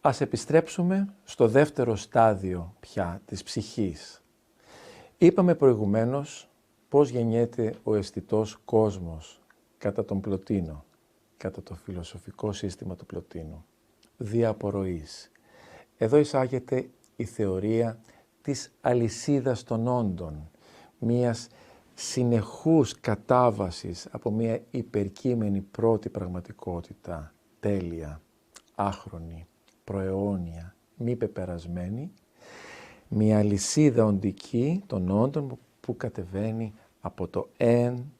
Ας επιστρέψουμε στο δεύτερο στάδιο πια της ψυχής. Είπαμε προηγουμένως πώς γεννιέται ο αισθητός κόσμος κατά τον Πλωτίνο, κατά το φιλοσοφικό σύστημα του Πλωτίνου, δια απορροής. Εδώ εισάγεται η θεωρία της αλυσίδας των όντων, μιας συνεχούς κατάβασης από μια υπερκείμενη πρώτη πραγματικότητα, τέλεια, άχρονη, προαιώνια, μη πεπερασμένη, μια αλυσίδα οντική των όντων που κατεβαίνει από το εν,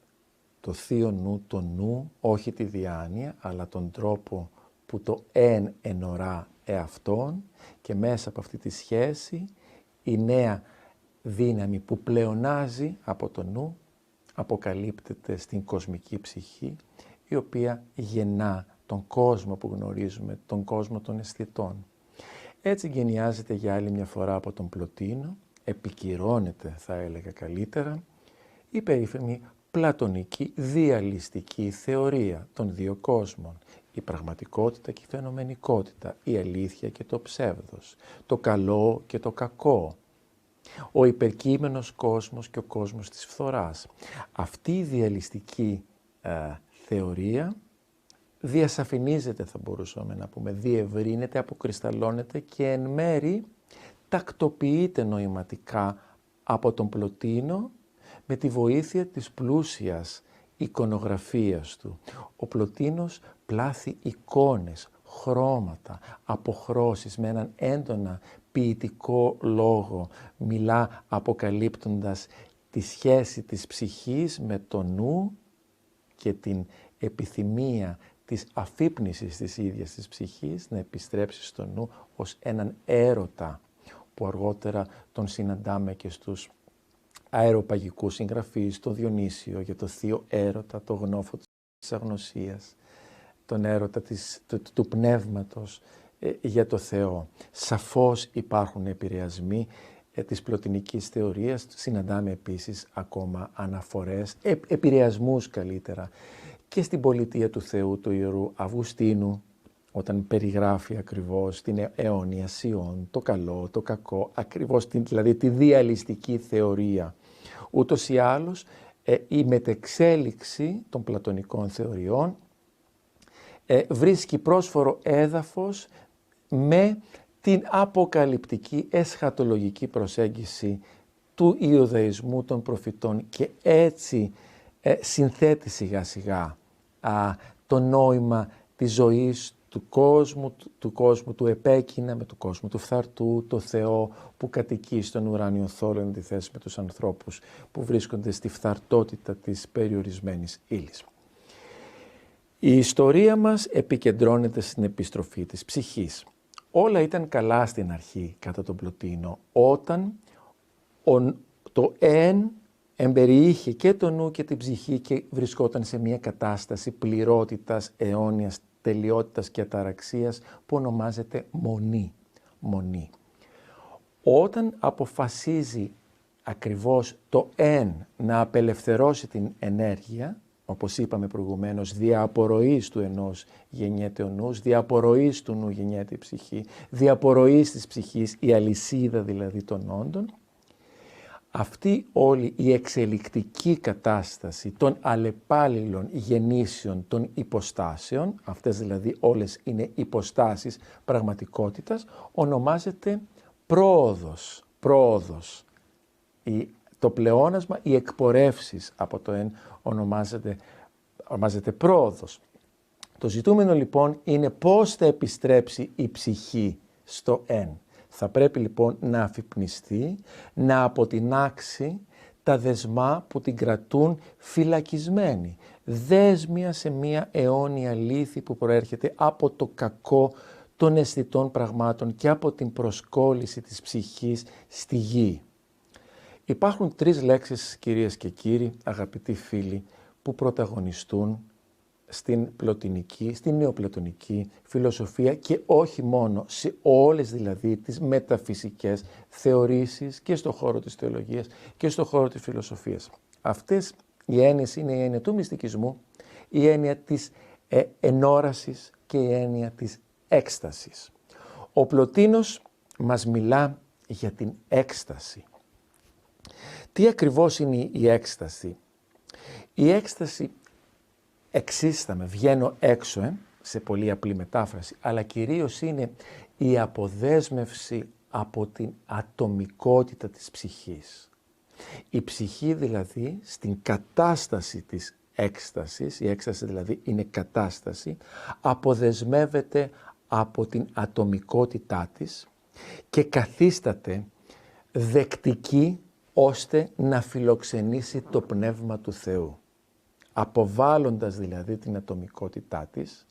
το θείο νου, το νου, όχι τη διάνοια, αλλά τον τρόπο που το εν ενορά εαυτόν, και μέσα από αυτή τη σχέση η νέα δύναμη που πλεονάζει από το νου αποκαλύπτεται στην κοσμική ψυχή, η οποία γεννά τον κόσμο που γνωρίζουμε, τον κόσμο των αισθητών. Έτσι γενιάζεται για άλλη μια φορά από τον Πλωτίνο, επικυρώνεται θα έλεγα καλύτερα, η περίφημη πλατωνική διαλυστική θεωρία των δύο κόσμων, η πραγματικότητα και η φαινομενικότητα, η αλήθεια και το ψεύδος, το καλό και το κακό, ο υπερκείμενος κόσμος και ο κόσμος της φθοράς. Αυτή η διαλυστική θεωρία διασαφηνίζεται, θα μπορούσαμε να πούμε, διευρύνεται, αποκρισταλλώνεται και εν μέρη τακτοποιείται νοηματικά από τον Πλωτίνο με τη βοήθεια της πλούσιας εικονογραφίας του. Ο Πλωτίνος πλάθει εικόνες, χρώματα, αποχρώσεις με έναν έντονα ποιητικό λόγο. Μιλά αποκαλύπτοντας τη σχέση της ψυχής με το νου και την επιθυμία της αφύπνισης της ίδιας της ψυχής να επιστρέψει στο νου ως έναν έρωτα που αργότερα τον συναντάμε και στους αεροπαγικούς συγγραφείς, το Διονύσιο για το θείο έρωτα, το γνώφο της αγνωσίας, τον έρωτα του πνεύματος για το Θεό. Σαφώς υπάρχουν επηρεασμοί της πλωτινικής θεωρίας, συναντάμε επίσης ακόμα αναφορές, επηρεασμούς καλύτερα, και στην πολιτεία του Θεού του Ιερού Αυγουστίνου, όταν περιγράφει ακριβώς την αιώνια Σιών, το καλό, το κακό, ακριβώς δηλαδή τη διαλυστική θεωρία. Ούτως ή άλλως, η μετεξέλιξη των πλατωνικών θεωριών βρίσκει πρόσφορο έδαφος με την αποκαλυπτική εσχατολογική προσέγγιση του Ιουδαϊσμού των προφητών και έτσι συνθέτει σιγά σιγά το νόημα της ζωής του κόσμου του επέκεινα με του κόσμου του φθαρτού, το Θεό που κατοικεί στον ουράνιο θόλο εν αντιθέσει με τους ανθρώπους που βρίσκονται στη φθαρτότητα της περιορισμένης ύλης. Η ιστορία μας επικεντρώνεται στην επιστροφή της ψυχής. Όλα ήταν καλά στην αρχή κατά τον Πλωτίνο, όταν το εν εμπεριείχε και το νου και την ψυχή και βρισκόταν σε μια κατάσταση πληρότητας, αιώνιας τελειότητας και αταραξίας που ονομάζεται μονή. Μονή. Όταν αποφασίζει ακριβώς το εν να απελευθερώσει την ενέργεια, όπως είπαμε προηγουμένως, δια απορροής του ενός γεννιέται ο νους, δια απορροής του νου γεννιέται η ψυχή, δια απορροής της ψυχής η αλυσίδα δηλαδή των όντων, αυτή όλη η εξελικτική κατάσταση των αλλεπάλληλων γεννήσεων των υποστάσεων, αυτές δηλαδή όλες είναι υποστάσεις πραγματικότητας, ονομάζεται πρόοδος. Πρόοδος. Το πλεόνασμα, οι εκπορεύσεις από το εν ονομάζεται πρόοδος. Το ζητούμενο λοιπόν είναι πώς θα επιστρέψει η ψυχή στο εν. Θα πρέπει λοιπόν να αφυπνιστεί, να αποτινάξει τα δεσμά που την κρατούν φυλακισμένη. Δέσμια σε μία αιώνια λύθη που προέρχεται από το κακό των αισθητών πραγμάτων και από την προσκόλληση της ψυχής στη γη. Υπάρχουν τρεις λέξεις, κυρίες και κύριοι, αγαπητοί φίλοι, που πρωταγωνιστούν στην πλωτινική, στην νεοπλατωνική φιλοσοφία και όχι μόνο, σε όλες δηλαδή τις μεταφυσικές θεωρήσεις και στον χώρο της θεολογίας και στον χώρο της φιλοσοφίας. Αυτές οι έννοιες είναι η έννοια του μυστικισμού, η έννοια της ενόρασης και η έννοια της έκστασης. Ο Πλωτίνος μας μιλά για την έκσταση. Τι ακριβώς είναι η έκσταση? Η έκσταση, εξίσταμαι, βγαίνω έξω, σε πολύ απλή μετάφραση, αλλά κυρίως είναι η αποδέσμευση από την ατομικότητα της ψυχής. Η ψυχή δηλαδή στην κατάσταση της έκστασης, η έκσταση δηλαδή είναι κατάσταση, αποδεσμεύεται από την ατομικότητά της και καθίσταται δεκτική ώστε να φιλοξενήσει το Πνεύμα του Θεού. Αποβάλλοντας δηλαδή την ατομικότητά της,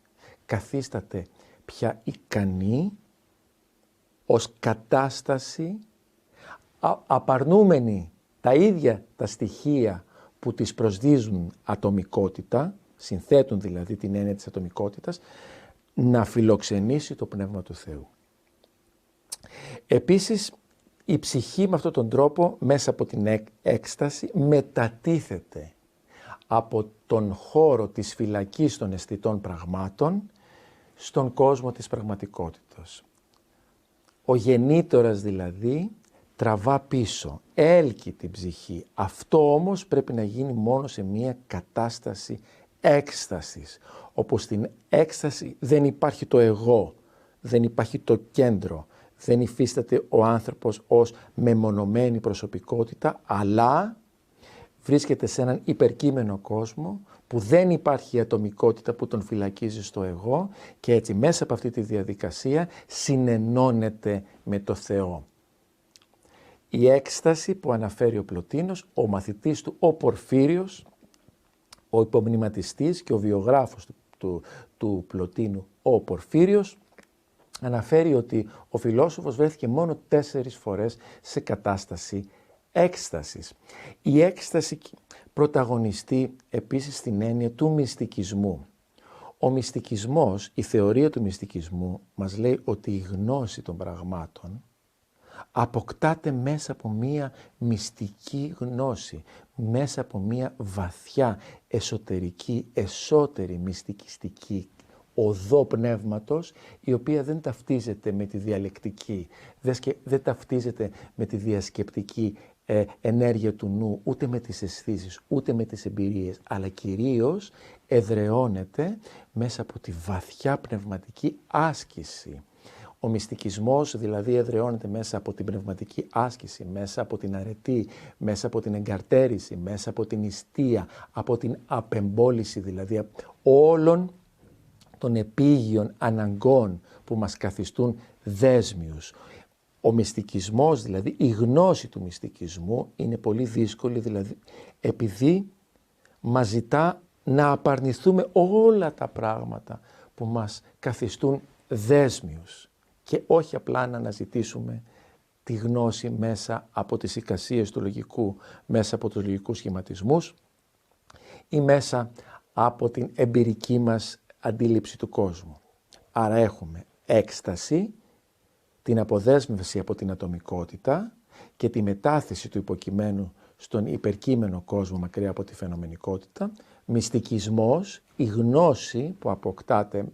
καθίσταται πια ικανή ως κατάσταση, απαρνούμενη τα ίδια τα στοιχεία που της προσδίζουν ατομικότητα, συνθέτουν δηλαδή την έννοια της ατομικότητας, να φιλοξενήσει το Πνεύμα του Θεού. Επίσης, η ψυχή με αυτόν τον τρόπο, μέσα από την έκσταση, μετατίθεται από τον χώρο της φυλακής των αισθητών πραγμάτων στον κόσμο της πραγματικότητας. Ο γεννήτορας δηλαδή τραβά πίσω, έλκει την ψυχή. Αυτό όμως πρέπει να γίνει μόνο σε μια κατάσταση έκστασης, όπου στην έκσταση δεν υπάρχει το εγώ, δεν υπάρχει το κέντρο, δεν υφίσταται ο άνθρωπος ως μεμονωμένη προσωπικότητα, αλλά βρίσκεται σε έναν υπερκείμενο κόσμο που δεν υπάρχει η ατομικότητα που τον φυλακίζει στο εγώ και έτσι μέσα από αυτή τη διαδικασία συνενώνεται με το Θεό. Η έκσταση που αναφέρει ο Πλωτίνος, ο μαθητής του, ο Πορφύριος, ο υπομνηματιστής και ο βιογράφος του Πλωτίνου, ο Πορφύριος, αναφέρει ότι ο φιλόσοφος βρέθηκε μόνο 4 φορές σε κατάσταση έκστασης. Η έκσταση πρωταγωνιστεί επίσης στην έννοια του μυστικισμού. Ο μυστικισμός, η θεωρία του μυστικισμού μας λέει ότι η γνώση των πραγμάτων αποκτάται μέσα από μία μυστική γνώση, μέσα από μία βαθιά, εσωτερική, εσωτερική μυστικιστική οδό πνεύματος, η οποία δεν ταυτίζεται με τη διαλεκτική, δεν ταυτίζεται με τη διασκεπτική ενέργεια του νου, ούτε με τις αισθήσεις, ούτε με τις εμπειρίες, αλλά κυρίως εδραιώνεται μέσα από τη βαθιά πνευματική άσκηση. Ο μυστικισμός δηλαδή εδραιώνεται μέσα από την πνευματική άσκηση, μέσα από την αρετή, μέσα από την εγκαρτέρηση, μέσα από την ιστία, από την απεμπόληση δηλαδή όλων των επίγειων αναγκών που μας καθιστούν δέσμιους. Ο μυστικισμός, δηλαδή η γνώση του μυστικισμού είναι πολύ δύσκολη, δηλαδή επειδή μας ζητά να απαρνηθούμε όλα τα πράγματα που μας καθιστούν δέσμιους και όχι απλά να αναζητήσουμε τη γνώση μέσα από τις εικασίες του λογικού, μέσα από τους λογικούς σχηματισμούς ή μέσα από την εμπειρική μας αντίληψη του κόσμου. Άρα έχουμε έκσταση, την αποδέσμευση από την ατομικότητα και τη μετάθεση του υποκειμένου στον υπερκείμενο κόσμο μακριά από τη φαινομενικότητα, μυστικισμός, η γνώση που αποκτάται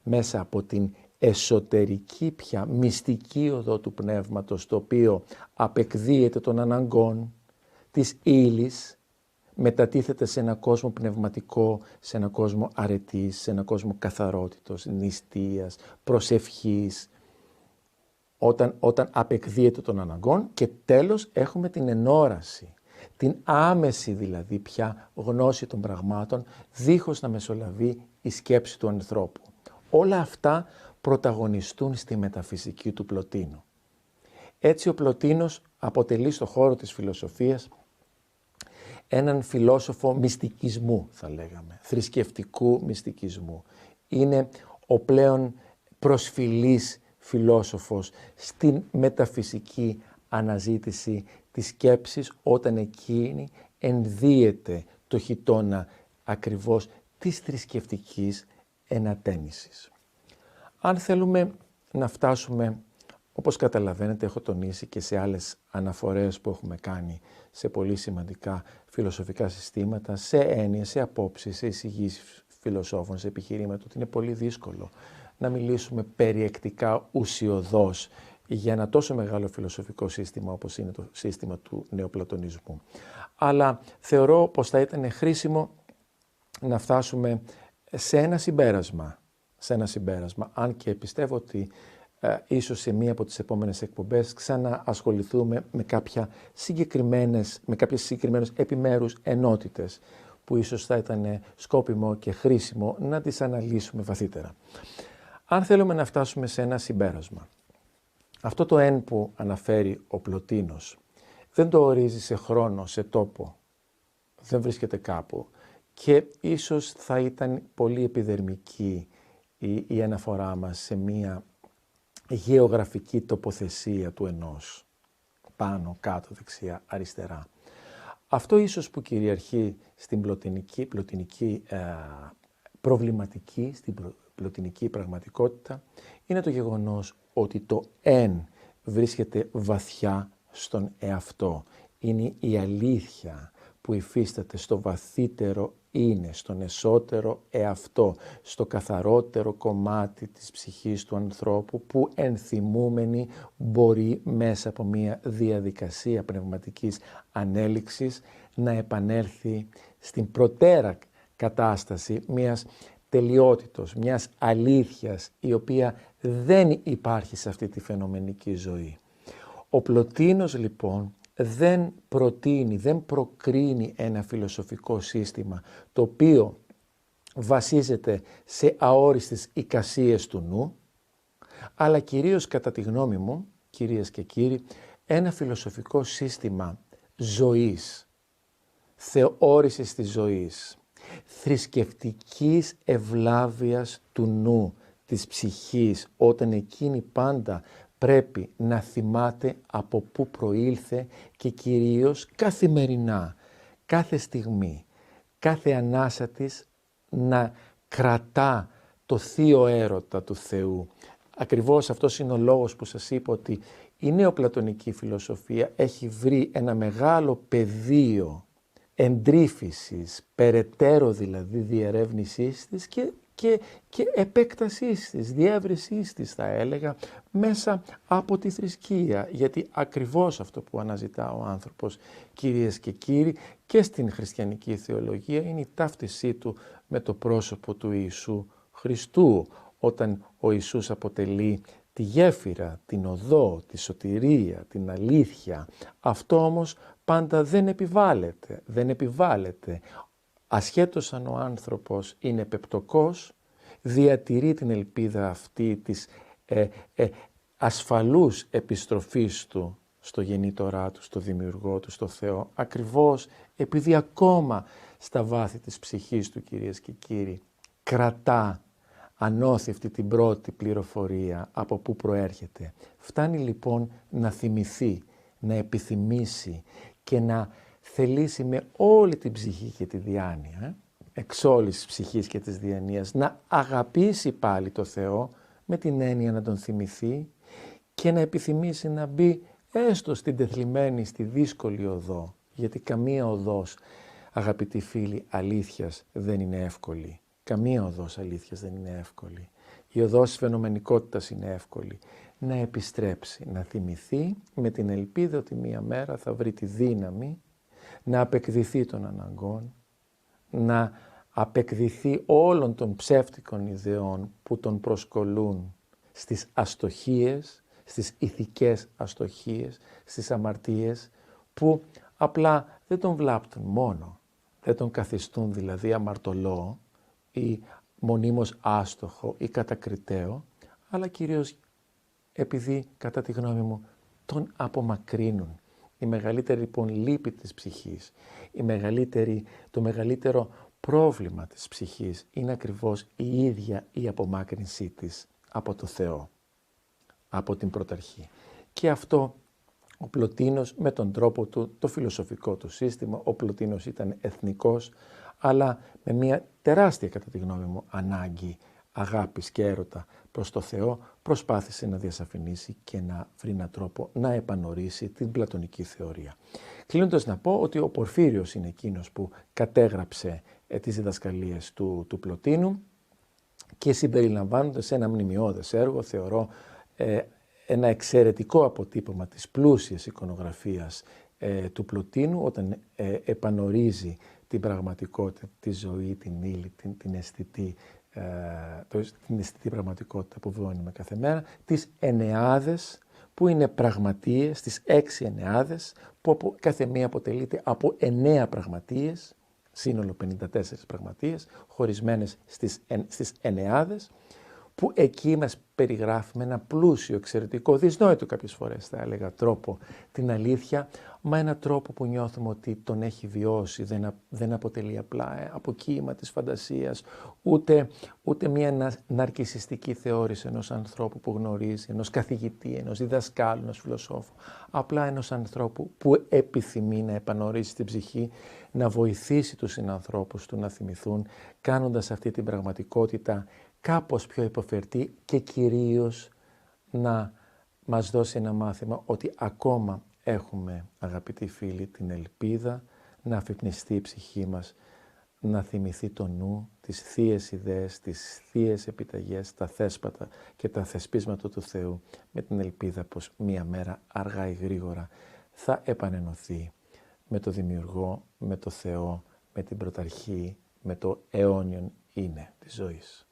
μέσα από την εσωτερική πια μυστική οδό του πνεύματος, το οποίο απεκδίεται των αναγκών της ύλης, μετατίθεται σε ένα κόσμο πνευματικό, σε ένα κόσμο αρετής, σε ένα κόσμο καθαρότητος, νηστείας, προσευχής, όταν απεκδίεται των αναγκών και τέλος έχουμε την ενόραση, την άμεση δηλαδή πια γνώση των πραγμάτων, δίχως να μεσολαβεί η σκέψη του ανθρώπου. Όλα αυτά πρωταγωνιστούν στη μεταφυσική του Πλωτίνου. Έτσι ο Πλωτίνος αποτελεί στο χώρο της φιλοσοφίας έναν φιλόσοφο μυστικισμού θα λέγαμε, θρησκευτικού μυστικισμού. Είναι ο πλέον προσφυλής φιλόσοφος στην μεταφυσική αναζήτηση της σκέψης όταν εκείνη ενδύεται το χιτώνα ακριβώς της θρησκευτικής ενατένισης. Αν θέλουμε να φτάσουμε, όπως καταλαβαίνετε έχω τονίσει και σε άλλες αναφορές που έχουμε κάνει σε πολύ σημαντικά φιλοσοφικά συστήματα, σε έννοιες, σε απόψεις, σε εισηγήσεις φιλοσόφων, σε επιχειρήματα, ότι είναι πολύ δύσκολο να μιλήσουμε περιεκτικά ουσιωδώς για ένα τόσο μεγάλο φιλοσοφικό σύστημα όπως είναι το σύστημα του νεοπλατωνισμού. Αλλά θεωρώ πως θα ήταν χρήσιμο να φτάσουμε σε ένα συμπέρασμα, αν και πιστεύω ότι ίσως σε μία από τις επόμενες εκπομπές ξαναασχοληθούμε με κάποιες συγκεκριμένες επιμέρους ενότητες που ίσως θα ήταν σκόπιμο και χρήσιμο να τις αναλύσουμε βαθύτερα. Αν θέλουμε να φτάσουμε σε ένα συμπέρασμα, αυτό το «εν» που αναφέρει ο Πλωτίνος δεν το ορίζει σε χρόνο, σε τόπο, δεν βρίσκεται κάπου και ίσως θα ήταν πολύ επιδερμική η αναφορά μας σε μία γεωγραφική τοποθεσία του ενός, πάνω, κάτω, δεξιά, αριστερά. Αυτό ίσως που κυριαρχεί στην πλωτινική προβληματική, στην πλωτινική πραγματικότητα, είναι το γεγονός ότι το «εν» βρίσκεται βαθιά στον εαυτό. Είναι η αλήθεια που υφίσταται στο βαθύτερο είναι, στον εσωτερικό εαυτό, στο καθαρότερο κομμάτι της ψυχής του ανθρώπου που ενθυμούμενη μπορεί μέσα από μια διαδικασία πνευματικής ανέλυξης να επανέλθει στην προτέρα κατάσταση μιας τελειότητος, μιας αλήθειας η οποία δεν υπάρχει σε αυτή τη φαινομενική ζωή. Ο Πλωτίνος λοιπόν δεν προτείνει, δεν προκρίνει ένα φιλοσοφικό σύστημα το οποίο βασίζεται σε αόριστες εικασίες του νου, αλλά κυρίως κατά τη γνώμη μου, κυρίες και κύριοι, ένα φιλοσοφικό σύστημα ζωής, θεώρησης της ζωής, θρησκευτικής ευλάβειας του νου, της ψυχής, όταν εκείνη πάντα πρέπει να θυμάται από πού προήλθε και κυρίως καθημερινά, κάθε στιγμή, κάθε ανάσα της να κρατά το θείο έρωτα του Θεού. Ακριβώς αυτός είναι ο λόγος που σας είπα ότι η νεοπλατωνική φιλοσοφία έχει βρει ένα μεγάλο πεδίο εντρύφησης, περαιτέρω δηλαδή διερεύνησής της και επέκτασής της, διεύρυνσής της θα έλεγα, μέσα από τη θρησκεία. Γιατί ακριβώς αυτό που αναζητά ο άνθρωπος, κυρίες και κύριοι, και στην χριστιανική θεολογία είναι η ταύτισή του με το πρόσωπο του Ιησού Χριστού, όταν ο Ιησούς αποτελεί τη γέφυρα, την οδό, τη σωτηρία, την αλήθεια. Αυτό όμως πάντα δεν επιβάλλεται. Ασχέτως αν ο άνθρωπος είναι πεπτωκός, διατηρεί την ελπίδα αυτή της ασφαλούς επιστροφής του στο γεννήτωρά του, στο δημιουργό του, στο Θεό, ακριβώς επειδή ακόμα στα βάθη της ψυχής του, κυρίες και κύριοι, κρατά ανώθευτη την πρώτη πληροφορία από πού προέρχεται. Φτάνει λοιπόν να θυμηθεί, να επιθυμήσει και να θελήσει με όλη την ψυχή και τη διάνοια, εξ όλης της ψυχής και της διανοίας, να αγαπήσει πάλι το Θεό με την έννοια να τον θυμηθεί και να επιθυμήσει να μπει έστω στην τεθλιμμένη, στη δύσκολη οδό, γιατί καμία οδός, αγαπητοί φίλοι, αλήθειας δεν είναι εύκολη. Καμία οδός αλήθειας δεν είναι εύκολη. Η οδός της φαινομενικότητας είναι εύκολη. Να επιστρέψει, να θυμηθεί με την ελπίδα ότι μία μέρα θα βρει τη δύναμη να απεκδηθεί των αναγκών, να απεκδηθεί όλων των ψεύτικων ιδεών που τον προσκολούν στις αστοχίες, στις ηθικές αστοχίες, στις αμαρτίες που απλά δεν τον βλάπτουν μόνο, δεν τον καθιστούν δηλαδή αμαρτωλό ή μονίμως άστοχο ή κατακριτέο, αλλά κυρίως επειδή κατά τη γνώμη μου τον απομακρύνουν. Η μεγαλύτερη λοιπόν λύπη της ψυχής, το μεγαλύτερο πρόβλημα της ψυχής είναι ακριβώς η ίδια η απομάκρυνσή της από το Θεό, από την πρωταρχή. Και αυτό ο Πλωτίνος με τον τρόπο του, το φιλοσοφικό του σύστημα, ο Πλωτίνος ήταν εθνικός, αλλά με μια τεράστια κατά τη γνώμη μου ανάγκη αγάπης και έρωτα προς το Θεό, προσπάθησε να διασαφηνίσει και να βρει έναν τρόπο να επανορίσει την πλατωνική θεωρία. Κλείνοντας να πω ότι ο Πορφύριος είναι εκείνος που κατέγραψε τις διδασκαλίες του Πλωτίνου και συμπεριλαμβάνονται σε ένα μνημειώδες έργο, θεωρώ ένα εξαιρετικό αποτύπωμα της πλούσιας εικονογραφίας του Πλωτίνου, όταν επανορίζει την πραγματικότητα, τη ζωή, την ύλη, την αισθητή, την αισθητή πραγματικότητα που βιώνουμε κάθε μέρα, τις Ενεάδες, που είναι πραγματείες, τις 6 Ενεάδες, που κάθε μία αποτελείται από 9 πραγματείες, σύνολο 54 πραγματείες, χωρισμένες στις Ενεάδες, που εκεί μας περιγράφει με ένα πλούσιο, εξαιρετικό, δυσνόητο κάποιες φορές θα έλεγα τρόπο την αλήθεια, μα ένα τρόπο που νιώθουμε ότι τον έχει βιώσει, δεν αποτελεί απλά αποκύημα της φαντασίας, ούτε μια ναρκισσιστική θεώρηση ενός ανθρώπου που γνωρίζει, ενός καθηγητή, ενός διδασκάλου, ενός φιλοσόφου, απλά ενός ανθρώπου που επιθυμεί να επανορίσει την ψυχή, να βοηθήσει τους συνανθρώπους του να θυμηθούν, κάνοντας αυτή την πραγματικότητα κάπως πιο υποφερτή και κυρίως να μας δώσει ένα μάθημα ότι ακόμα έχουμε, αγαπητοί φίλοι, την ελπίδα να αφυπνιστεί η ψυχή μας, να θυμηθεί το νου, τις θείες ιδέες, τις θείες επιταγές, τα θέσπατα και τα θεσπίσματα του Θεού, με την ελπίδα πως μία μέρα αργά ή γρήγορα θα επανενωθεί με το Δημιουργό, με το Θεό, με την Πρωταρχή, με το αιώνιον είναι της ζωής.